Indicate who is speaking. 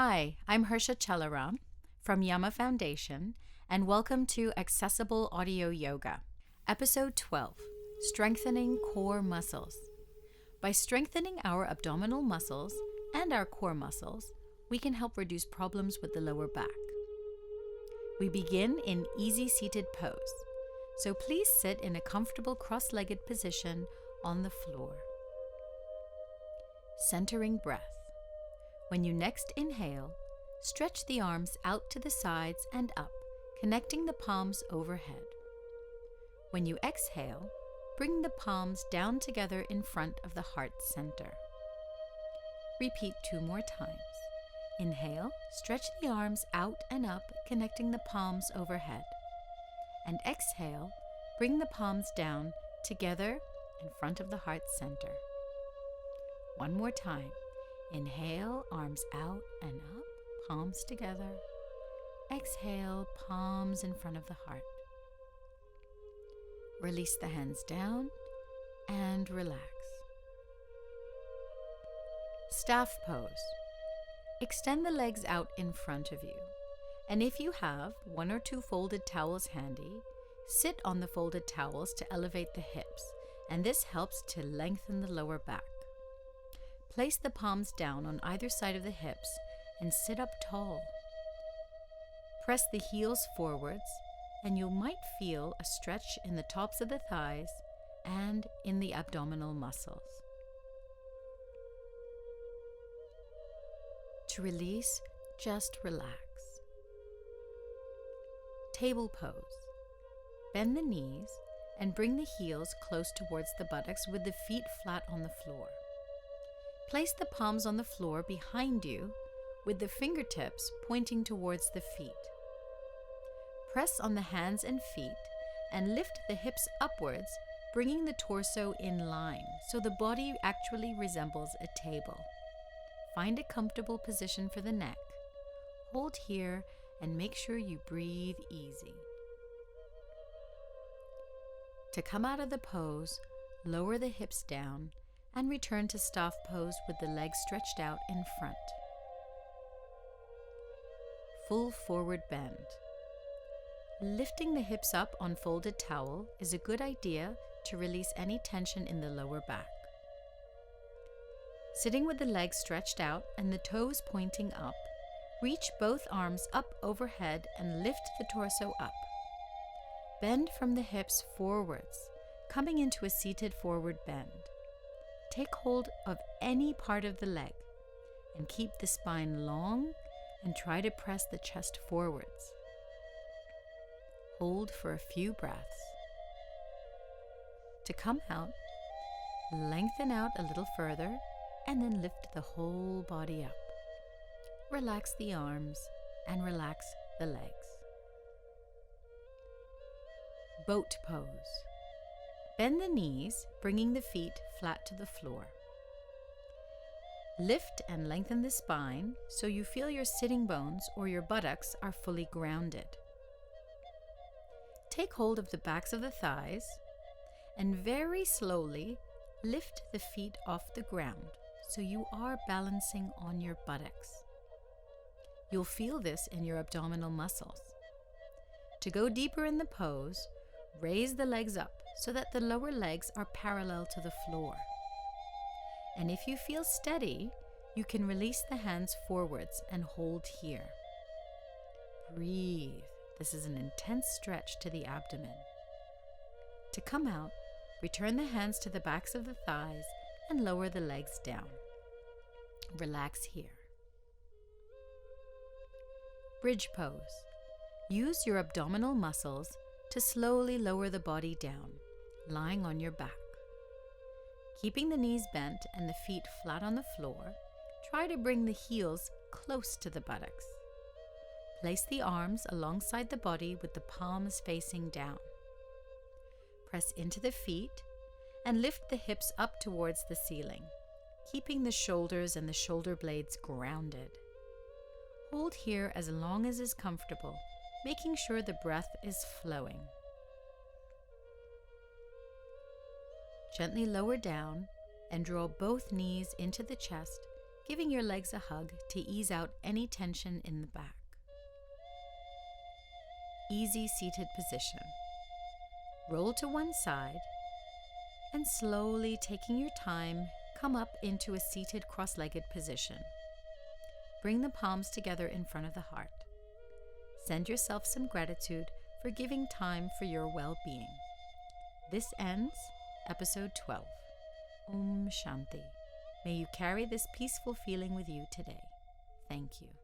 Speaker 1: Hi, I'm Harsha Chelaram from YAMA Foundation, and welcome to Accessible Audio Yoga, Episode 12, Strengthening Core Muscles. By strengthening our abdominal muscles and our core muscles, we can help reduce problems with the lower back. We begin in easy seated pose, so please sit in a comfortable cross-legged position on the floor. Centering breath. When you next inhale, stretch the arms out to the sides and up, connecting the palms overhead. When you exhale, bring the palms down together in front of the heart center. Repeat 2 more times. Inhale, stretch the arms out and up, connecting the palms overhead. And exhale, bring the palms down together in front of the heart center. 1 more time. Inhale, arms out and up, palms together. Exhale, palms in front of the heart. Release the hands down and relax. Staff pose. Extend the legs out in front of you. And if you have 1 or 2 folded towels handy, sit on the folded towels to elevate the hips, and this helps to lengthen the lower back. Place the palms down on either side of the hips and sit up tall. Press the heels forwards, and you might feel a stretch in the tops of the thighs and in the abdominal muscles. To release, just relax. Table pose. Bend the knees and bring the heels close towards the buttocks with the feet flat on the floor. Place the palms on the floor behind you with the fingertips pointing towards the feet. Press on the hands and feet and lift the hips upwards, bringing the torso in line so the body actually resembles a table. Find a comfortable position for the neck. Hold here and make sure you breathe easy. To come out of the pose, lower the hips down and return to staff pose with the legs stretched out in front. Full forward bend. Lifting the hips up on folded towel is a good idea to release any tension in the lower back. Sitting with the legs stretched out and the toes pointing up, reach both arms up overhead and lift the torso up. Bend from the hips forwards, coming into a seated forward bend. Take hold of any part of the leg and keep the spine long and try to press the chest forwards. Hold for a few breaths. To come out, lengthen out a little further and then lift the whole body up. Relax the arms and relax the legs. Boat pose. Bend the knees, bringing the feet flat to the floor. Lift and lengthen the spine so you feel your sitting bones or your buttocks are fully grounded. Take hold of the backs of the thighs and very slowly lift the feet off the ground so you are balancing on your buttocks. You'll feel this in your abdominal muscles. To go deeper in the pose, raise the legs up so that the lower legs are parallel to the floor. And if you feel steady, you can release the hands forwards and hold here. Breathe. This is an intense stretch to the abdomen. To come out, return the hands to the backs of the thighs and lower the legs down. Relax here. Bridge pose. Use your abdominal muscles to slowly lower the body down, lying on your back. Keeping the knees bent and the feet flat on the floor, try to bring the heels close to the buttocks. Place the arms alongside the body with the palms facing down. Press into the feet and lift the hips up towards the ceiling, keeping the shoulders and the shoulder blades grounded. Hold here as long as is comfortable, making sure the breath is flowing. Gently lower down and draw both knees into the chest, giving your legs a hug to ease out any tension in the back. Easy seated position. Roll to one side and slowly, taking your time, come up into a seated cross-legged position. Bring the palms together in front of the heart. Send yourself some gratitude for giving time for your well-being. This ends episode 12. Om Shanti. May you carry this peaceful feeling with you today. Thank you.